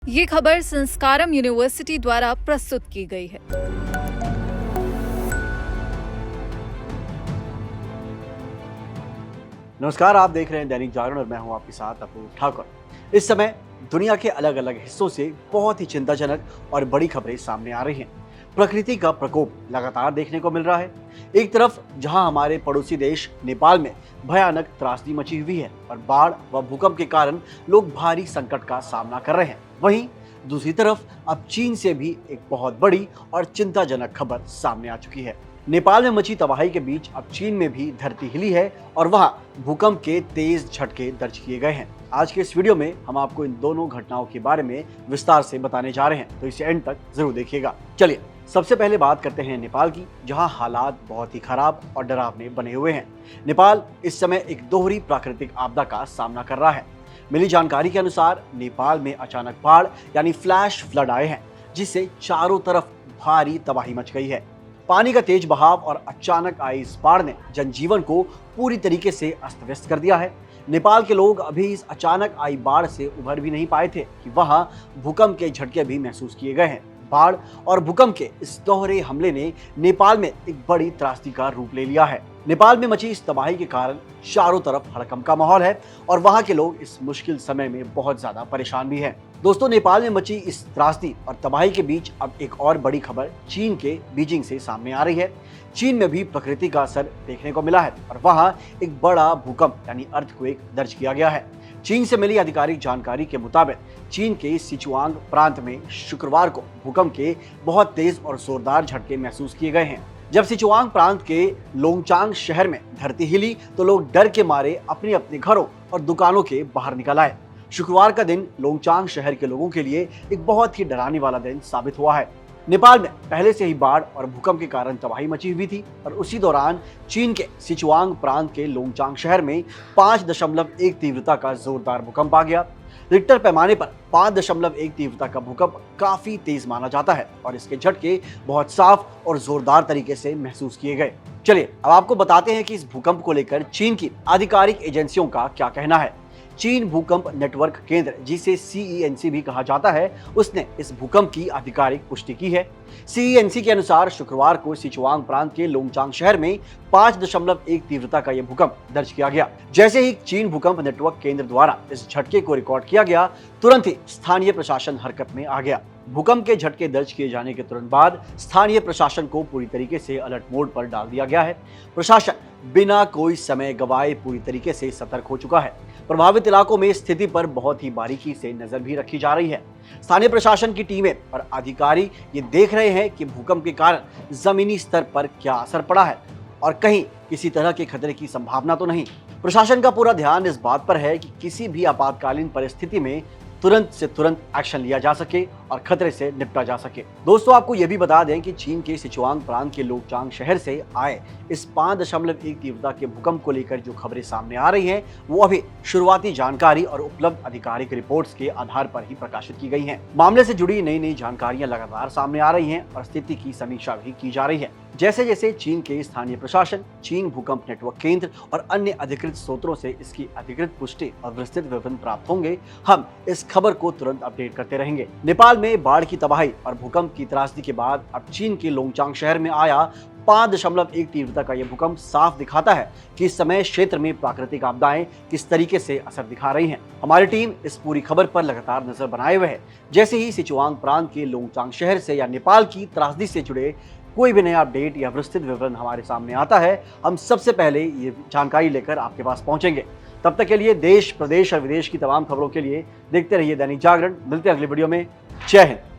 ये खबर संस्कारम यूनिवर्सिटी द्वारा प्रस्तुत की गई है। नमस्कार, आप देख रहे हैं दैनिक जागरण और मैं हूं आपके साथ अपूर्व ठाकुर। इस समय दुनिया के अलग अलग हिस्सों से बहुत ही चिंताजनक और बड़ी खबरें सामने आ रही हैं। प्रकृति का प्रकोप लगातार देखने को मिल रहा है। एक तरफ जहां हमारे पड़ोसी देश नेपाल में भयानक त्रासदी मची हुई है और बाढ़ व भूकंप के कारण लोग भारी संकट का सामना कर रहे हैं, वहीं दूसरी तरफ अब चीन से भी एक बहुत बड़ी और चिंताजनक खबर सामने आ चुकी है। नेपाल में मची तबाही के बीच अब चीन में भी धरती हिली है और वहां भूकंप के तेज झटके दर्ज किए गए हैं। आज के इस वीडियो में हम आपको इन दोनों घटनाओं के बारे में विस्तार से बताने जा रहे हैं, तो इसे एंड तक जरूर देखिएगा। चलिए सबसे पहले बात करते हैं नेपाल की, जहां हालात बहुत ही खराब और डरावने बने हुए हैं। नेपाल इस समय एक दोहरी प्राकृतिक आपदा का सामना कर रहा है। मिली जानकारी के अनुसार नेपाल में अचानक बाढ़ यानी फ्लैश फ्लड आए हैं, जिससे चारों तरफ भारी तबाही मच गई है। पानी का तेज बहाव और अचानक आई इस बाढ़ ने जनजीवन को पूरी तरीके से अस्त व्यस्त कर दिया है। नेपाल के लोग अभी इस अचानक आई बाढ़ से उभर भी नहीं पाए थे कि वहां भूकंप के झटके भी महसूस किए गए हैं। बाढ़ और भूकंप के इस दोहरे हमले ने नेपाल में एक बड़ी त्रासदी का रूप ले लिया है। नेपाल में मची इस तबाही के कारण चारों तरफ हड़कंप का माहौल है और वहां के लोग इस मुश्किल समय में बहुत ज्यादा परेशान भी हैं। दोस्तों, नेपाल में मची इस त्रासदी और तबाही के बीच अब एक और बड़ी खबर चीन के बीजिंग से सामने आ रही है। चीन में भी प्रकृति का असर देखने को मिला है और वहां एक बड़ा भूकंप यानी अर्थक्वेक दर्ज किया गया है। चीन से मिली आधिकारिक जानकारी के मुताबिक चीन के सिचुआंग प्रांत में शुक्रवार को भूकंप के बहुत तेज और जोरदार झटके महसूस किए गए हैं। जब सिचुआंग प्रांत के लोंगचांग शहर में धरती हिली तो लोग डर के मारे अपने अपने घरों और दुकानों के बाहर निकल आए। शुक्रवार का दिन लोंगचांग शहर के लोगों के लिए एक बहुत ही डराने वाला दिन साबित हुआ है। नेपाल में पहले से ही बाढ़ और भूकंप के कारण तबाही मची हुई थी और उसी दौरान चीन के सिचुआंग प्रांत के लोंगचांग शहर में 5.1 तीव्रता का जोरदार भूकंप आ गया। रिक्टर पैमाने पर 5.1 तीव्रता का भूकंप काफी तेज माना जाता है और इसके झटके बहुत साफ और जोरदार तरीके से महसूस किए गए। चलिए अब आपको बताते हैं कि इस भूकंप को लेकर चीन की आधिकारिक एजेंसियों का क्या कहना है। चीन भूकंप नेटवर्क केंद्र, जिसे CENC भी कहा जाता है, उसने इस भूकंप की आधिकारिक पुष्टि की है। CENC के अनुसार शुक्रवार को सिचुआंग प्रांत के लोंगचांग शहर में 5.1 तीव्रता का यह भूकंप दर्ज किया गया। जैसे ही चीन भूकंप नेटवर्क केंद्र द्वारा इस झटके को रिकॉर्ड किया गया, तुरंत ही स्थानीय प्रशासन हरकत में आ गया। भूकंप के झटके दर्ज किए जाने के तुरंत बाद स्थानीय प्रशासन को पूरी तरीके से अलर्ट मोड पर डाल दिया गया है। प्रशासन बिना कोई समय गवाए पूरी तरीके से सतर्क हो चुका है। प्रभावित इलाकों में स्थिति पर बहुत ही बारीकी से नजर भी रखी जा रही है। स्थानीय प्रशासन की टीमें और अधिकारी ये देख रहे हैं कि भूकंप के कारण जमीनी स्तर पर क्या असर पड़ा है और कहीं किसी तरह के खतरे की संभावना तो नहीं। प्रशासन का पूरा ध्यान इस बात पर है कि किसी भी आपातकालीन परिस्थिति में तुरंत से तुरंत एक्शन लिया जा सके और खतरे से निपटा जा सके। दोस्तों, आपको यह भी बता दें कि चीन के सिचुआंग प्रांत के लोंगचांग शहर से आए इस 5.1 तीव्रता के भूकंप को लेकर जो खबरें सामने आ रही हैं, वो अभी शुरुआती जानकारी और उपलब्ध आधिकारिक रिपोर्ट्स के आधार पर ही प्रकाशित की गई हैं। मामले से जुड़ी नई नई जानकारियां लगातार सामने आ रही हैं और स्थिति की समीक्षा भी की जा रही है। जैसे जैसे चीन के स्थानीय प्रशासन, चीन भूकंप नेटवर्क केंद्र और अन्य अधिकृत स्रोतों से इसकी अधिकृत पुष्टि और विस्तृत विवरण प्राप्त होंगे, हम इस खबर को तुरंत अपडेट करते रहेंगे। नेपाल में बाढ़ की तबाही और भूकंप की त्रासदी के बाद अब चीन के लोंगचांग शहर में आया 5.1 तीव्रता का यह भूकंप साफ दिखाता है कि इस समय क्षेत्र में प्राकृतिक आपदाएं किस तरीके से असर दिखा रही हैं। हमारी टीम इस पूरी खबर पर लगातार नजर बनाए हुए है। जैसे ही सिचुआंग प्रांत के लोंगचांग शहर से या नेपाल की त्रासदी से जुड़े कोई भी नया अपडेट या विस्तृत विवरण हमारे सामने आता है, हम सबसे पहले ये जानकारी लेकर आपके पास पहुंचेंगे। तब तक के लिए देश, प्रदेश और विदेश की तमाम खबरों के लिए देखते रहिए दैनिक जागरण। मिलते हैं अगली वीडियो में। जय हिंद।